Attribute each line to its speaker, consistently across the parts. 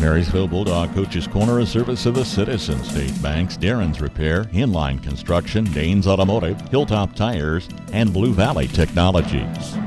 Speaker 1: Marysville Bulldog Coach's Corner, a service of the Citizen State Banks, Darren's Repair, Inline Construction, Danes Automotive, Hilltop Tires, and Blue Valley Technologies.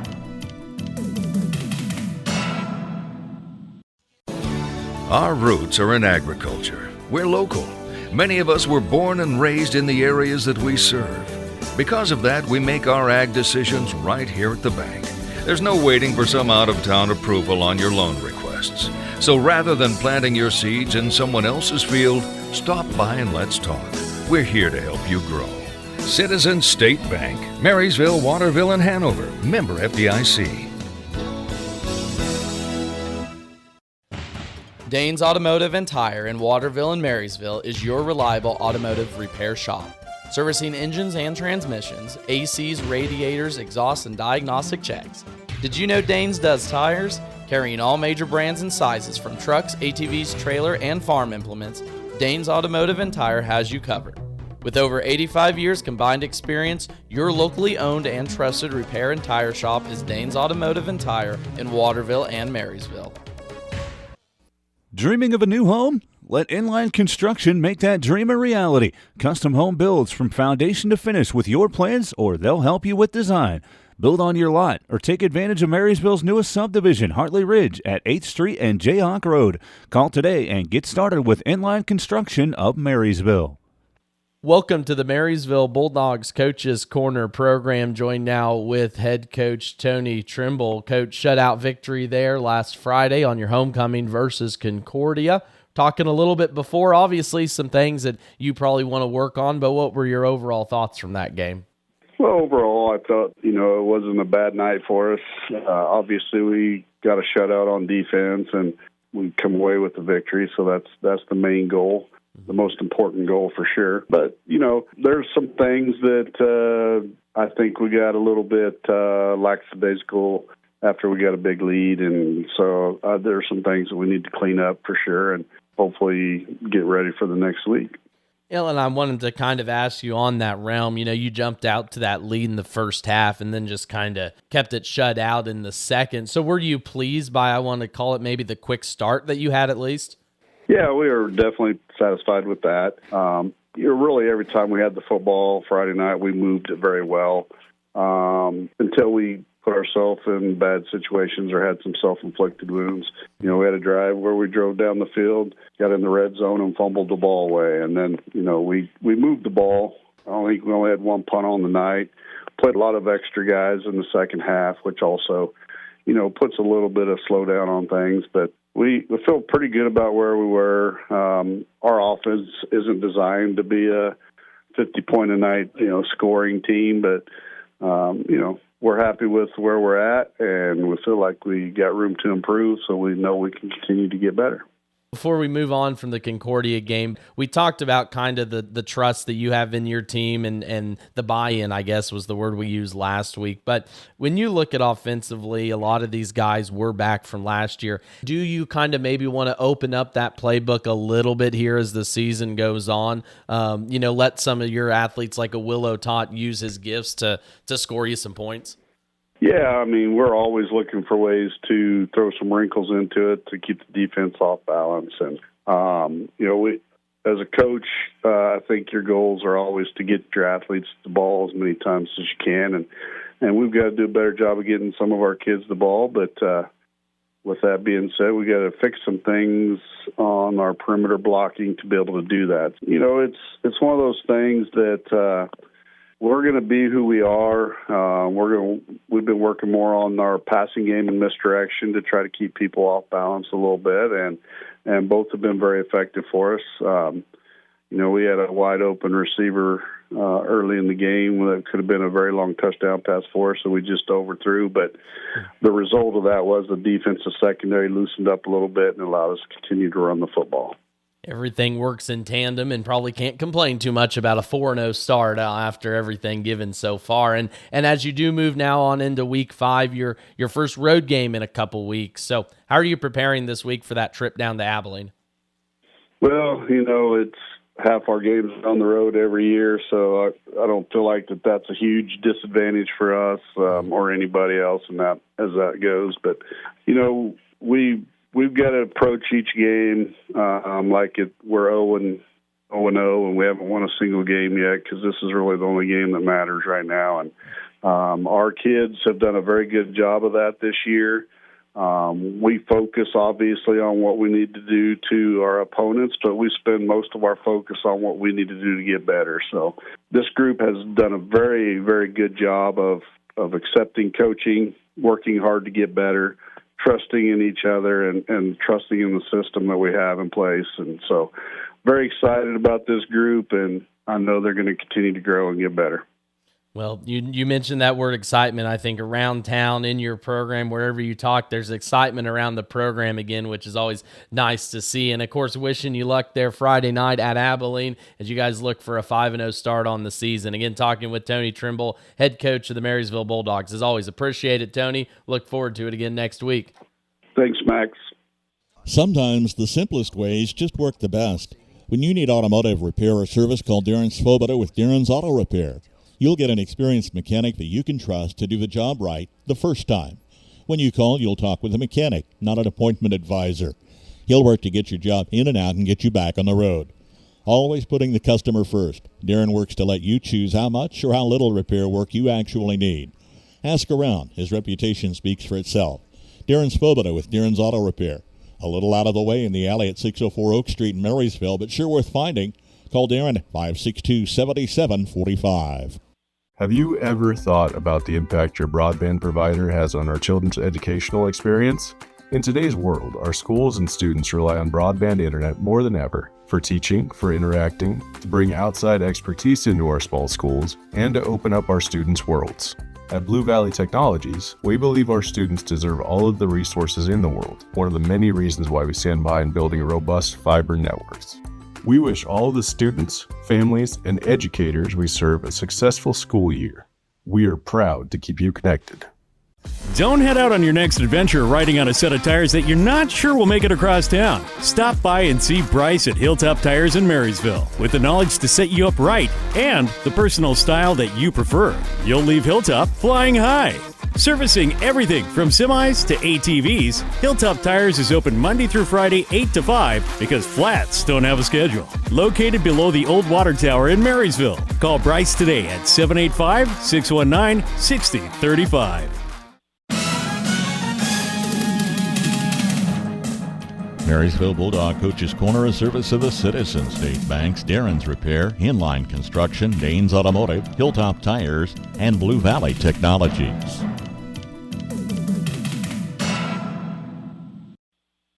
Speaker 2: Our roots are in agriculture. We're local. Many of us were born and raised in the areas that we serve. Because of that, we make our ag decisions right here at the bank. There's no waiting for some out-of-town approval on your loan requests. So rather than planting your seeds in someone else's field, stop by and let's talk. We're here to help you grow. Citizen State Bank, Marysville, Waterville, and Hanover. Member FDIC.
Speaker 3: Danes Automotive and Tire in Waterville and Marysville is your reliable automotive repair shop. Servicing engines and transmissions, ACs, radiators, exhaust, and diagnostic checks. Did you know Danes does tires? Carrying all major brands and sizes from trucks, ATVs, trailer, and farm implements, Danes Automotive and Tire has you covered. With over 85 years combined experience, your locally owned and trusted repair and tire shop is Danes Automotive and Tire in Waterville and Marysville.
Speaker 4: Dreaming of a new home? Let Inline Construction make that dream a reality. Custom home builds from foundation to finish with your plans, or they'll help you with design. Build on your lot or take advantage of Marysville's newest subdivision, Hartley Ridge, at 8th Street and Jayhawk Road. Call today and get started with Inline Construction of Marysville.
Speaker 3: Welcome to the Marysville Bulldogs Coaches Corner program. Joined now with head coach Tony Trimble. Coach, shutout victory there last Friday on your homecoming versus Concordia. Talking a little bit before, obviously some things that you probably want to work on, but what were your overall thoughts from that game?
Speaker 5: Well, overall, I thought, it wasn't a bad night for us. Obviously, we got a shutout on defense, and we come away with the victory, so that's the main goal. The most important goal for sure. But, there's some things that I think we got a little bit lackadaisical after we got a big lead. And so there are some things that we need to clean up for sure and hopefully get ready for the next week.
Speaker 3: And I wanted to kind of ask you on that realm, you jumped out to that lead in the first half and then just kind of kept it shut out in the second. So were you pleased by, I want to call it maybe the quick start that you had at least?
Speaker 5: Yeah, we were definitely satisfied with that. Really every time we had the football Friday night, we moved it very well until we put ourselves in bad situations or had some self-inflicted wounds. We had a drive where we drove down the field, got in the red zone and fumbled the ball away. And then, we moved the ball. I think we only had one punt on the night, played a lot of extra guys in the second half, which also, puts a little bit of slowdown on things. But we feel pretty good about where we were. Our offense isn't designed to be a 50-point-a-night, scoring team, but, we're happy with where we're at, and we feel like we got room to improve, so we know we can continue to get better.
Speaker 3: Before we move on from the Concordia game, we talked about kind of the trust that you have in your team and the buy-in, I guess, was the word we used last week. But when you look at offensively, a lot of these guys were back from last year. Do you kind of maybe want to open up that playbook a little bit here as the season goes on? Let some of your athletes like a Willow Tot use his gifts to score you some points?
Speaker 5: Yeah, we're always looking for ways to throw some wrinkles into it to keep the defense off balance. And, we, as a coach, I think your goals are always to get your athletes the ball as many times as you can. And we've got to do a better job of getting some of our kids the ball. But with that being said, we got to fix some things on our perimeter blocking to be able to do that. It's one of those things that we're going to be who we are. We've been working more on our passing game and misdirection to try to keep people off balance a little bit, and both have been very effective for us. We had a wide open receiver early in the game that could have been a very long touchdown pass for us, so we just overthrew. But the result of that was the defensive secondary loosened up a little bit and allowed us to continue to run the football.
Speaker 3: Everything works in tandem, and probably can't complain too much about a 4-0 start after everything given so far. And as you do move now on into week 5, your first road game in a couple weeks. So how are you preparing this week for that trip down to Abilene?
Speaker 5: Well, it's half our games on the road every year, so I don't feel like that's a huge disadvantage for us or anybody else in that as that goes. But, we we've got to approach each game like we're 0-0 and we haven't won a single game yet, because this is really the only game that matters right now. And our kids have done a very good job of that this year. We focus obviously on what we need to do to our opponents, but we spend most of our focus on what we need to do to get better. So this group has done a very, very good job of accepting coaching, working hard to get better, trusting in each other, and trusting in the system that we have in place. And so very excited about this group, and I know they're going to continue to grow and get better.
Speaker 3: Well, you mentioned that word excitement. I think around town, in your program, wherever you talk, there's excitement around the program again, which is always nice to see. And, of course, wishing you luck there Friday night at Abilene as you guys look for a 5-0 start on the season. Again, talking with Tony Trimble, head coach of the Marysville Bulldogs. As always, appreciate it, Tony. Look forward to it again next week.
Speaker 5: Thanks, Max.
Speaker 1: Sometimes the simplest ways just work the best. When you need automotive repair or service, call Darren Svoboda with Darren's Auto Repair. You'll get an experienced mechanic that you can trust to do the job right the first time. When you call, you'll talk with a mechanic, not an appointment advisor. He'll work to get your job in and out and get you back on the road. Always putting the customer first. Darren works to let you choose how much or how little repair work you actually need. Ask around. His reputation speaks for itself. Darren Svoboda with Darren's Auto Repair. A little out of the way in the alley at 604 Oak Street in Marysville, but sure worth finding. Call Darren 562-7745.
Speaker 6: Have you ever thought about the impact your broadband provider has on our children's educational experience? In today's world, our schools and students rely on broadband internet more than ever for teaching, for interacting, to bring outside expertise into our small schools, and to open up our students' worlds. At Blue Valley Technologies, we believe our students deserve all of the resources in the world, one of the many reasons why we stand by in building robust fiber networks. We wish all the students, families, and educators we serve a successful school year. We are proud to keep you connected.
Speaker 7: Don't head out on your next adventure riding on a set of tires that you're not sure will make it across town. Stop by and see Bryce at Hilltop Tires in Marysville with the knowledge to set you up right and the personal style that you prefer. You'll leave Hilltop flying high. Servicing everything from semis to ATVs, Hilltop Tires is open Monday through Friday 8 to 5 because flats don't have a schedule. Located below the old water tower in Marysville. Call Bryce today at 785-619-6035.
Speaker 1: Marysville Bulldog Coach's Corner, a service of the Citizen State Banks, Darren's Repair, Inline Construction, Danes Automotive, Hilltop Tires, and Blue Valley Technologies.